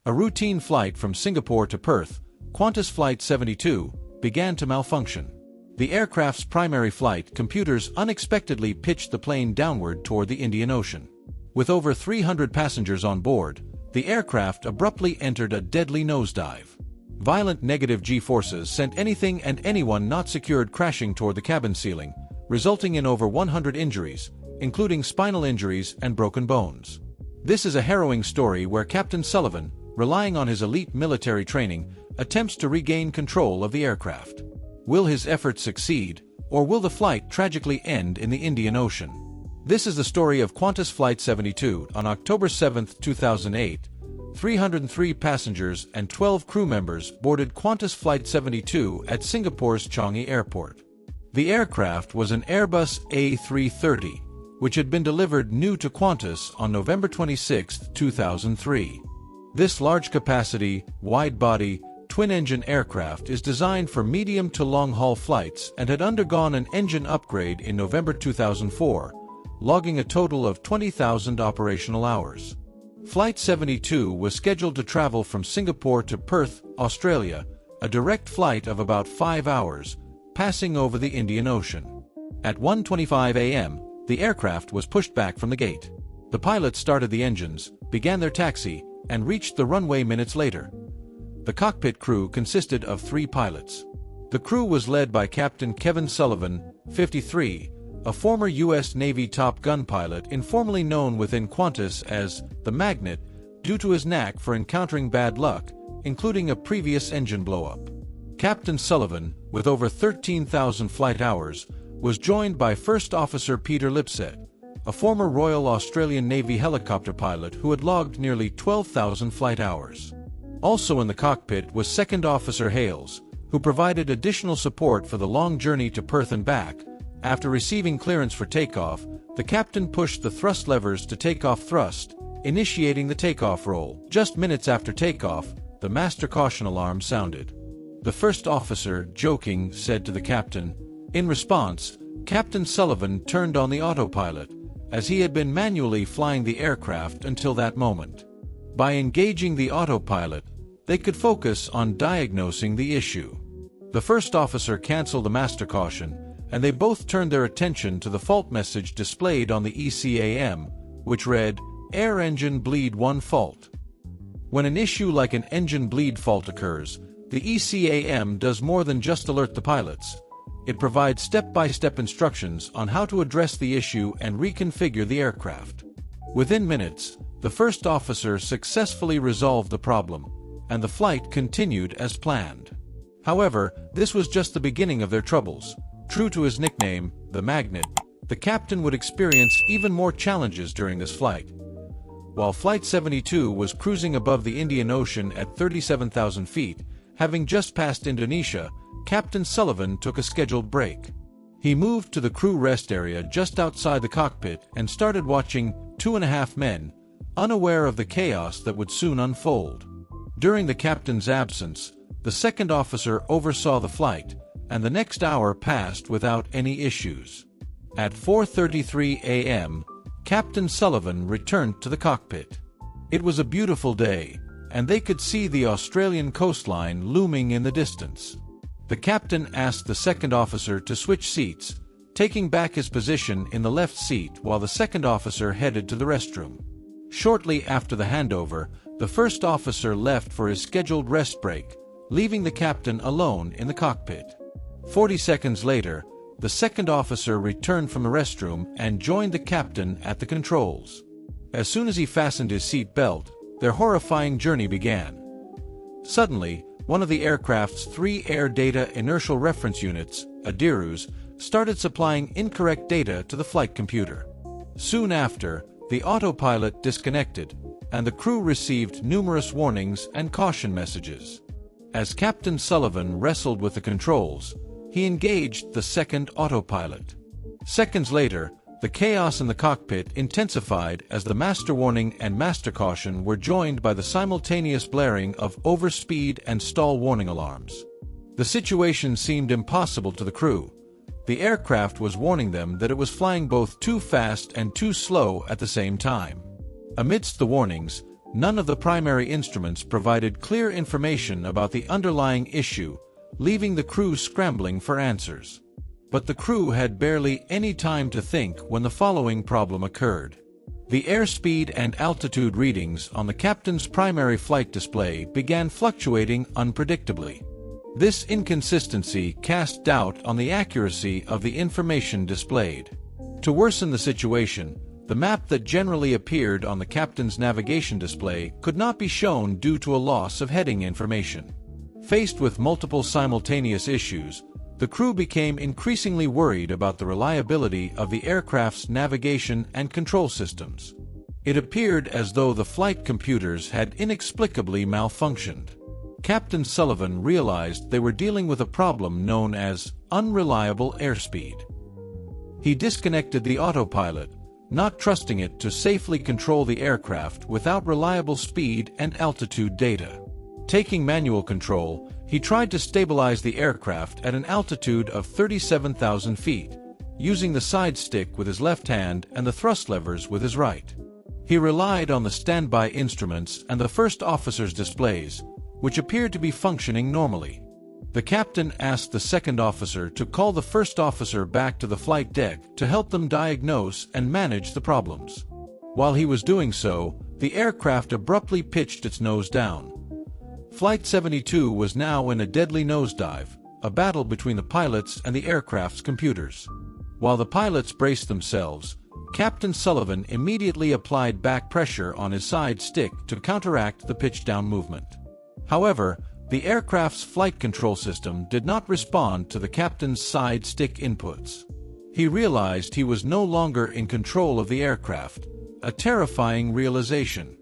A routine flight from Singapore to Perth, Qantas Flight 72, began to malfunction. The aircraft's primary flight computers unexpectedly pitched the plane downward toward the Indian Ocean. With over 300 passengers on board, the aircraft abruptly entered a deadly nosedive. Violent negative G-forces sent anything and anyone not secured crashing toward the cabin ceiling, resulting in over 100 injuries, including spinal injuries and broken bones. This is a harrowing story where Captain Sullivan, relying on his elite military training, attempts to regain control of the aircraft. Will his efforts succeed, or will the flight tragically end in the Indian Ocean? This is the story of Qantas Flight 72 on October 7, 2008. 303 passengers and 12 crew members boarded Qantas Flight 72 at Singapore's Changi Airport. The aircraft was an Airbus A330, which had been delivered new to Qantas on November 26, 2003. This large-capacity, wide-body, twin-engine aircraft is designed for medium to long-haul flights and had undergone an engine upgrade in November 2004, logging a total of 20,000 operational hours. Flight 72 was scheduled to travel from Singapore to Perth, Australia, a direct flight of about 5 hours, passing over the Indian Ocean. At 1:25 a.m., the aircraft was pushed back from the gate. The pilots started the engines, began their taxi, and reached the runway minutes later. The cockpit crew consisted of 3 pilots. The crew was led by Captain Kevin Sullivan, 53, a former U.S. Navy Top Gun pilot informally known within Qantas as the Magnet due to his knack for encountering bad luck, including a previous engine blow-up. Captain Sullivan, with over 13,000 flight hours, was joined by First Officer Peter Lipset, a former Royal Australian Navy helicopter pilot who had logged nearly 12,000 flight hours. Also in the cockpit was Second Officer Hales, who provided additional support for the long journey to Perth and back. After receiving clearance for takeoff, the captain pushed the thrust levers to take off thrust, initiating the takeoff roll. Just minutes after takeoff, the master caution alarm sounded. The first officer, joking, said to the captain. In response, Captain Sullivan turned on the autopilot, as he had been manually flying the aircraft until that moment. By engaging the autopilot, they could focus on diagnosing the issue. The first officer canceled the master caution, and they both turned their attention to the fault message displayed on the ECAM, which read, Air Engine Bleed 1 Fault. When an issue like an engine bleed fault occurs, the ECAM does more than just alert the pilots. It provides step-by-step instructions on how to address the issue and reconfigure the aircraft. Within minutes, the first officer successfully resolved the problem, and the flight continued as planned. However, this was just the beginning of their troubles. True to his nickname, the Magnet, the captain would experience even more challenges during this flight. While Flight 72 was cruising above the Indian Ocean at 37,000 feet, having just passed Indonesia, Captain Sullivan took a scheduled break. He moved to the crew rest area just outside the cockpit and started watching 2.5 men, unaware of the chaos that would soon unfold. During the captain's absence, the second officer oversaw the flight, and the next hour passed without any issues. At 4:33 a.m., Captain Sullivan returned to the cockpit. It was a beautiful day, and they could see the Australian coastline looming in the distance. The captain asked the second officer to switch seats, taking back his position in the left seat while the second officer headed to the restroom. Shortly after the handover, the first officer left for his scheduled rest break, leaving the captain alone in the cockpit. 40 seconds later, the second officer returned from the restroom and joined the captain at the controls. As soon as he fastened his seat belt, their horrifying journey began. Suddenly, one of the aircraft's 3 Air Data Inertial Reference Units, ADIRUs, started supplying incorrect data to the flight computer. Soon after, the autopilot disconnected, and the crew received numerous warnings and caution messages. As Captain Sullivan wrestled with the controls, he engaged the second autopilot. Seconds later, the chaos in the cockpit intensified as the master warning and master caution were joined by the simultaneous blaring of overspeed and stall warning alarms. The situation seemed impossible to the crew. The aircraft was warning them that it was flying both too fast and too slow at the same time. Amidst the warnings, None of the primary instruments provided clear information about the underlying issue, leaving the crew scrambling for answers. But the crew had barely any time to think when the following problem occurred. The airspeed and altitude readings on the captain's primary flight display began fluctuating unpredictably. This inconsistency cast doubt on the accuracy of the information displayed. To worsen the situation, the map that generally appeared on the captain's navigation display could not be shown due to a loss of heading information. Faced with multiple simultaneous issues, the crew became increasingly worried about the reliability of the aircraft's navigation and control systems. It appeared as though the flight computers had inexplicably malfunctioned. Captain Sullivan realized they were dealing with a problem known as unreliable airspeed. He disconnected the autopilot, not trusting it to safely control the aircraft without reliable speed and altitude data. Taking manual control, he tried to stabilize the aircraft at an altitude of 37,000 feet, using the side stick with his left hand and the thrust levers with his right. He relied on the standby instruments and the first officer's displays, which appeared to be functioning normally. The captain asked the second officer to call the first officer back to the flight deck to help them diagnose and manage the problems. While he was doing so, the aircraft abruptly pitched its nose down. Flight 72 was now in a deadly nosedive, a battle between the pilots and the aircraft's computers. While the pilots braced themselves, Captain Sullivan immediately applied back pressure on his side stick to counteract the pitch-down movement. However, the aircraft's flight control system did not respond to the captain's side stick inputs. He realized he was no longer in control of the aircraft, a terrifying realization.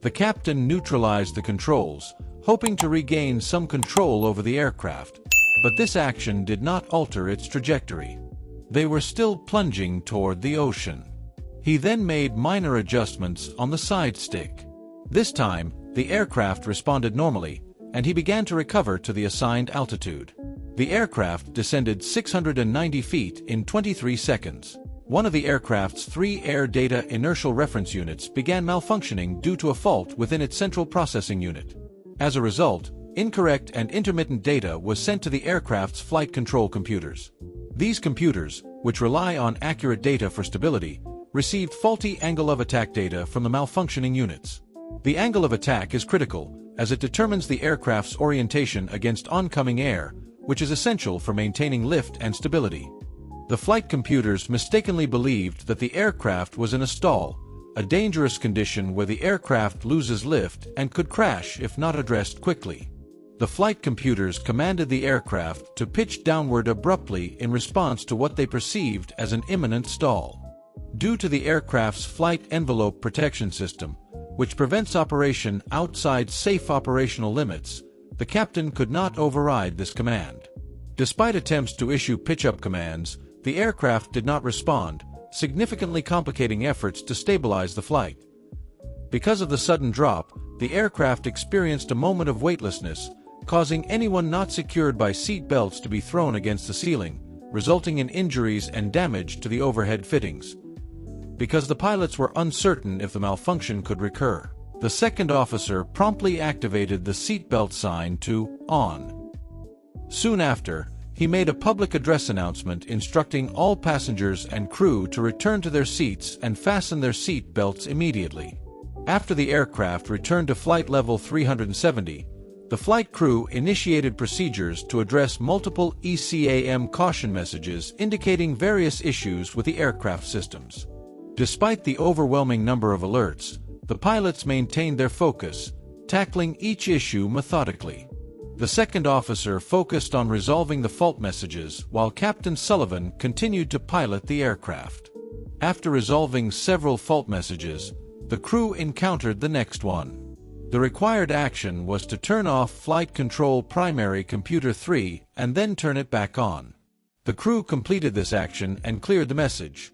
The captain neutralized the controls, hoping to regain some control over the aircraft, but this action did not alter its trajectory. They were still plunging toward the ocean. He then made minor adjustments on the side stick. This time, the aircraft responded normally, and he began to recover to the assigned altitude. The aircraft descended 690 feet in 23 seconds. One of the aircraft's 3 air data inertial reference units began malfunctioning due to a fault within its central processing unit. As a result, incorrect and intermittent data was sent to the aircraft's flight control computers. These computers, which rely on accurate data for stability, received faulty angle of attack data from the malfunctioning units. The angle of attack is critical, as it determines the aircraft's orientation against oncoming air, which is essential for maintaining lift and stability. The flight computers mistakenly believed that the aircraft was in a stall, a dangerous condition where the aircraft loses lift and could crash if not addressed quickly. The flight computers commanded the aircraft to pitch downward abruptly in response to what they perceived as an imminent stall. Due to the aircraft's flight envelope protection system, which prevents operation outside safe operational limits, the captain could not override this command. Despite attempts to issue pitch-up commands, the aircraft did not respond, significantly complicating efforts to stabilize the flight. Because of the sudden drop, the aircraft experienced a moment of weightlessness, causing anyone not secured by seat belts to be thrown against the ceiling, resulting in injuries and damage to the overhead fittings. Because the pilots were uncertain if the malfunction could recur, the second officer promptly activated the seatbelt sign to "on." Soon after, he made a public address announcement instructing all passengers and crew to return to their seats and fasten their seat belts immediately. After the aircraft returned to flight level 370, the flight crew initiated procedures to address multiple ECAM caution messages indicating various issues with the aircraft systems. Despite the overwhelming number of alerts, the pilots maintained their focus, tackling each issue methodically. The second officer focused on resolving the fault messages while Captain Sullivan continued to pilot the aircraft. After resolving several fault messages, the crew encountered the next one. The required action was to turn off Flight Control Primary Computer 3 and then turn it back on. The crew completed this action and cleared the message.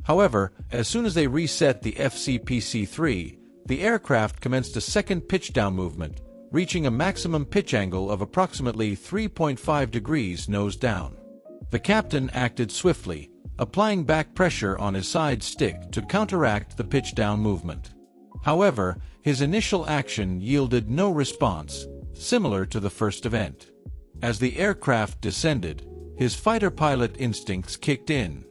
However, as soon as they reset the FCPC-3, the aircraft commenced a second pitch-down movement, reaching a maximum pitch angle of approximately 3.5 degrees nose down. The captain acted swiftly, applying back pressure on his side stick to counteract the pitch-down movement. However, his initial action yielded no response, similar to the first event. As the aircraft descended, his fighter pilot instincts kicked in.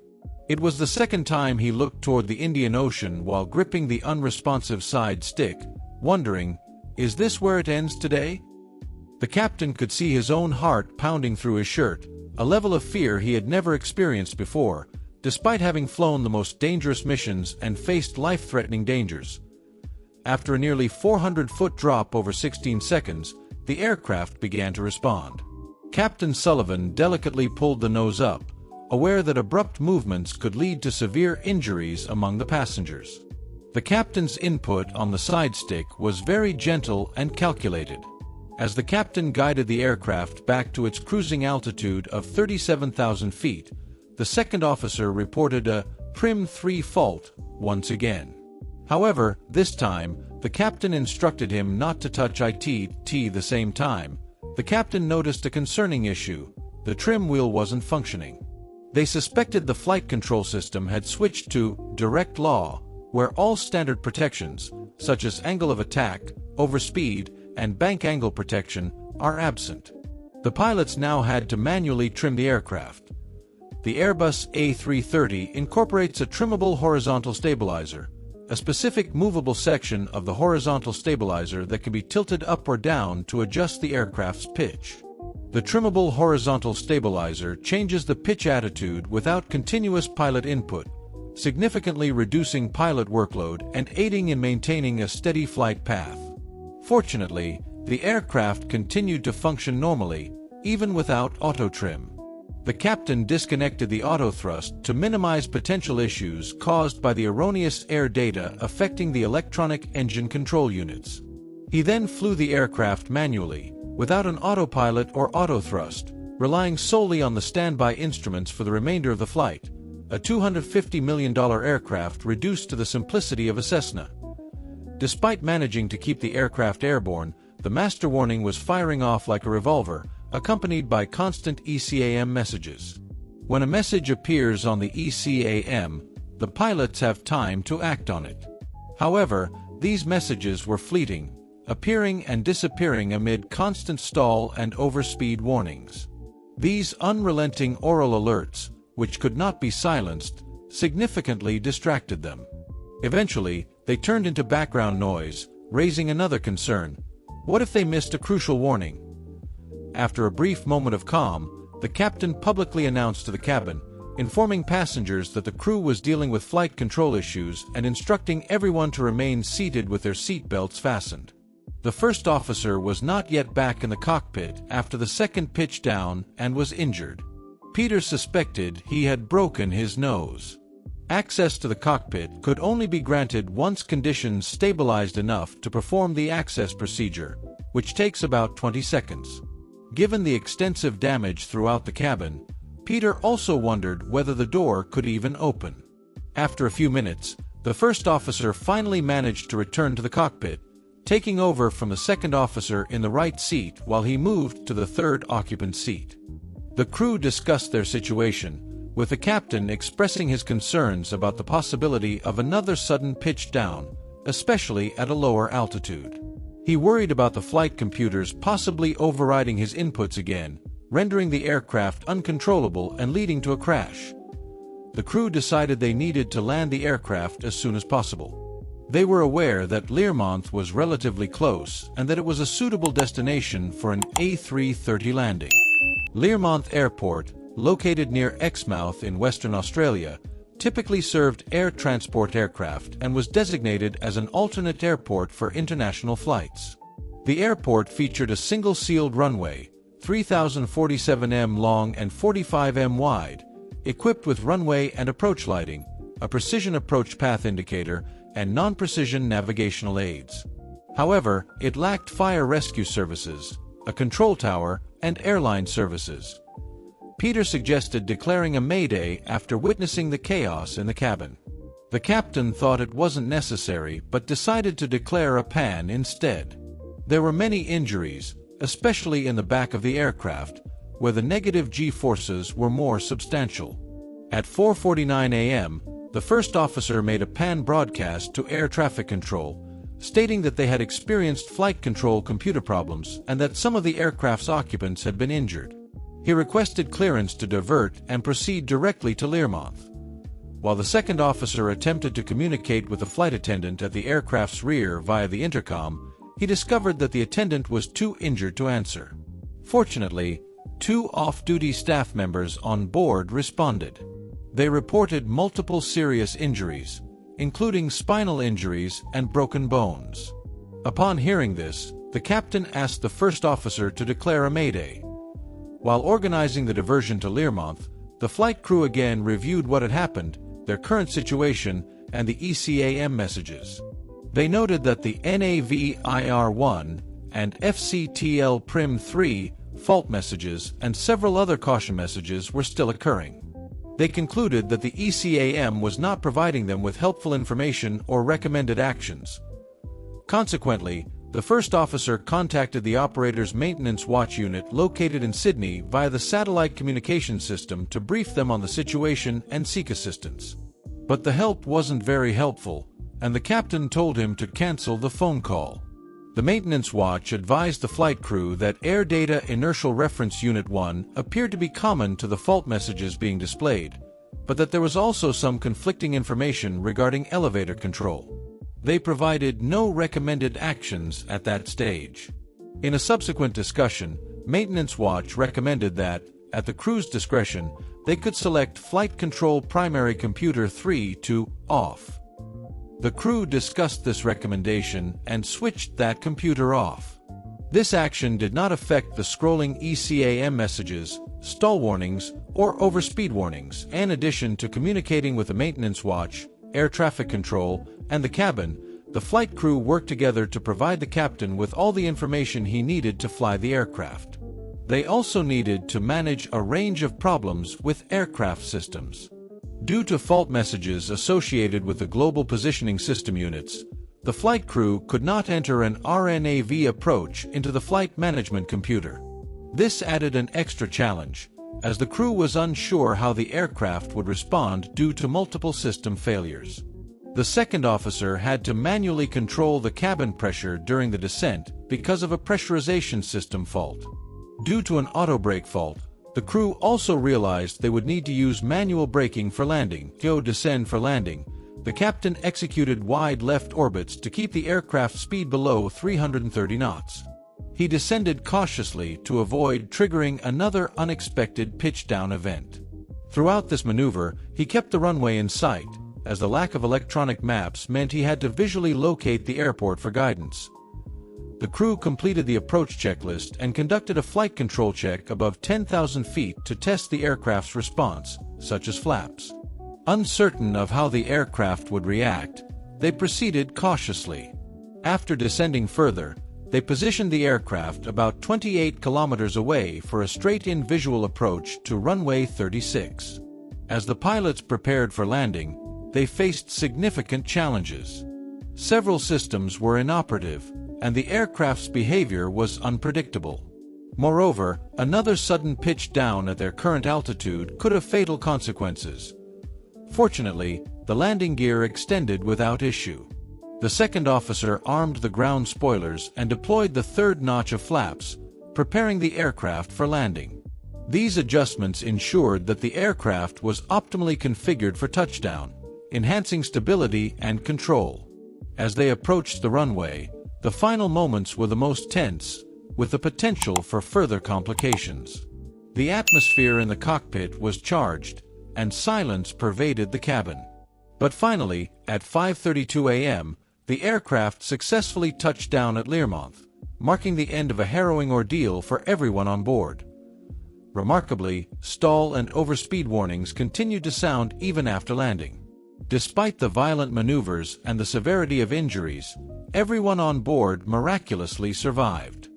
It was the second time he looked toward the Indian Ocean while gripping the unresponsive side stick, wondering, is this where it ends today? The captain could see his own heart pounding through his shirt, a level of fear he had never experienced before, despite having flown the most dangerous missions and faced life-threatening dangers. After a nearly 400-foot drop over 16 seconds, the aircraft began to respond. Captain Sullivan delicately pulled the nose up, aware that abrupt movements could lead to severe injuries among the passengers. The captain's input on the side stick was very gentle and calculated. As the captain guided the aircraft back to its cruising altitude of 37,000 feet, the second officer reported a Prim 3 fault once again. However, this time, the captain instructed him not to touch IT the same time. The captain noticed a concerning issue: the trim wheel wasn't functioning. They suspected the flight control system had switched to direct law, where all standard protections, such as angle of attack, overspeed, and bank angle protection, are absent. The pilots now had to manually trim the aircraft. The Airbus A330 incorporates a trimmable horizontal stabilizer, a specific movable section of the horizontal stabilizer that can be tilted up or down to adjust the aircraft's pitch. The trimmable horizontal stabilizer changes the pitch attitude without continuous pilot input, significantly reducing pilot workload and aiding in maintaining a steady flight path. Fortunately, the aircraft continued to function normally, even without auto-trim. The captain disconnected the autothrust to minimize potential issues caused by the erroneous air data affecting the electronic engine control units. He then flew the aircraft manually, without an autopilot or autothrust, relying solely on the standby instruments for the remainder of the flight, a $250 million aircraft reduced to the simplicity of a Cessna. Despite managing to keep the aircraft airborne, the master warning was firing off like a revolver, accompanied by constant ECAM messages. When a message appears on the ECAM, the pilots have time to act on it. However, these messages were fleeting, appearing and disappearing amid constant stall and overspeed warnings. These unrelenting oral alerts, which could not be silenced, significantly distracted them. Eventually, they turned into background noise, raising another concern: what if they missed a crucial warning? After a brief moment of calm, the captain publicly announced to the cabin, informing passengers that the crew was dealing with flight control issues and instructing everyone to remain seated with their seat belts fastened. The first officer was not yet back in the cockpit after the second pitch down and was injured. Peter suspected he had broken his nose. Access to the cockpit could only be granted once conditions stabilized enough to perform the access procedure, which takes about 20 seconds. Given the extensive damage throughout the cabin, Peter also wondered whether the door could even open. After a few minutes, the first officer finally managed to return to the cockpit, taking over from the second officer in the right seat while he moved to the third occupant seat. The crew discussed their situation, with the captain expressing his concerns about the possibility of another sudden pitch down, especially at a lower altitude. He worried about the flight computers possibly overriding his inputs again, rendering the aircraft uncontrollable and leading to a crash. The crew decided they needed to land the aircraft as soon as possible. They were aware that Learmonth was relatively close and that it was a suitable destination for an A330 landing. Learmonth Airport, located near Exmouth in Western Australia, typically served air transport aircraft and was designated as an alternate airport for international flights. The airport featured a single-sealed runway, 3,047 m long and 45 m wide, equipped with runway and approach lighting, a precision approach path indicator, and non-precision navigational aids. However, it lacked fire rescue services, a control tower, and airline services. Peter suggested declaring a mayday after witnessing the chaos in the cabin. The captain thought it wasn't necessary but decided to declare a pan instead. There were many injuries, especially in the back of the aircraft, where the negative G-forces were more substantial. At 4:49 a.m., the first officer made a pan broadcast to air traffic control, stating that they had experienced flight control computer problems and that some of the aircraft's occupants had been injured. He requested clearance to divert and proceed directly to Learmonth. While the second officer attempted to communicate with the flight attendant at the aircraft's rear via the intercom, he discovered that the attendant was too injured to answer. Fortunately, 2 off-duty staff members on board responded. They reported multiple serious injuries, including spinal injuries and broken bones. Upon hearing this, the captain asked the first officer to declare a mayday. While organizing the diversion to Learmonth, the flight crew again reviewed what had happened, their current situation, and the ECAM messages. They noted that the NAVIR-1 and FCTL-PRIM-3 fault messages and several other caution messages were still occurring. They concluded that the ECAM was not providing them with helpful information or recommended actions. Consequently, the first officer contacted the operator's maintenance watch unit located in Sydney via the satellite communication system to brief them on the situation and seek assistance. But the help wasn't very helpful, and the captain told him to cancel the phone call. The maintenance watch advised the flight crew that Air Data Inertial Reference Unit 1 appeared to be common to the fault messages being displayed, but that there was also some conflicting information regarding elevator control. They provided no recommended actions at that stage. In a subsequent discussion, Maintenance Watch recommended that, at the crew's discretion, they could select Flight Control Primary Computer 3 to off. The crew discussed this recommendation and switched that computer off. This action did not affect the scrolling ECAM messages, stall warnings, or overspeed warnings. In addition to communicating with the maintenance watch, air traffic control, and the cabin, the flight crew worked together to provide the captain with all the information he needed to fly the aircraft. They also needed to manage a range of problems with aircraft systems. Due to fault messages associated with the Global Positioning System units, the flight crew could not enter an RNAV approach into the flight management computer. This added an extra challenge, as the crew was unsure how the aircraft would respond due to multiple system failures. The second officer had to manually control the cabin pressure during the descent because of a pressurization system fault. Due to an auto brake fault, the crew also realized they would need to use manual braking for landing. Go descend for landing. The captain executed wide left orbits to keep the aircraft speed below 330 knots. He descended cautiously to avoid triggering another unexpected pitch-down event. Throughout this maneuver, he kept the runway in sight, as the lack of electronic maps meant he had to visually locate the airport for guidance. The crew completed the approach checklist and conducted a flight control check above 10,000 feet to test the aircraft's response, such as flaps. Uncertain of how the aircraft would react, they proceeded cautiously. After descending further, they positioned the aircraft about 28 kilometers away for a straight-in visual approach to runway 36. As the pilots prepared for landing, they faced significant challenges. Several systems were inoperative, and the aircraft's behavior was unpredictable. Moreover, another sudden pitch down at their current altitude could have fatal consequences. Fortunately, the landing gear extended without issue. The second officer armed the ground spoilers and deployed the third notch of flaps, preparing the aircraft for landing. These adjustments ensured that the aircraft was optimally configured for touchdown, enhancing stability and control. As they approached the runway, the final moments were the most tense, with the potential for further complications. The atmosphere in the cockpit was charged, and silence pervaded the cabin. But finally, at 5:32 a.m., the aircraft successfully touched down at Learmonth, marking the end of a harrowing ordeal for everyone on board. Remarkably, stall and overspeed warnings continued to sound even after landing. Despite the violent maneuvers and the severity of injuries, everyone on board miraculously survived.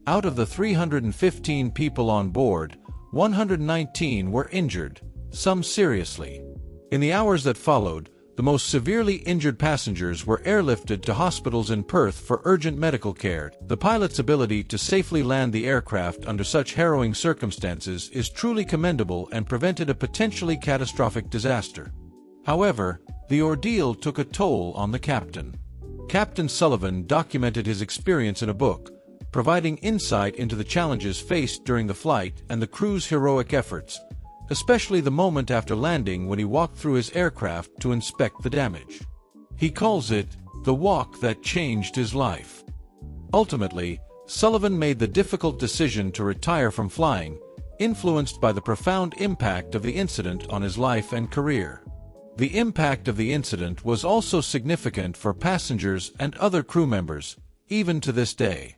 Out of the 315 people on board, 119 were injured, some seriously. In the hours that followed, the most severely injured passengers were airlifted to hospitals in Perth for urgent medical care. The pilot's ability to safely land the aircraft under such harrowing circumstances is truly commendable and prevented a potentially catastrophic disaster. However, the ordeal took a toll on the captain. Captain Sullivan documented his experience in a book, providing insight into the challenges faced during the flight and the crew's heroic efforts, especially the moment after landing when he walked through his aircraft to inspect the damage. He calls it the walk that changed his life. Ultimately, Sullivan made the difficult decision to retire from flying, influenced by the profound impact of the incident on his life and career. The impact of the incident was also significant for passengers and other crew members, even to this day.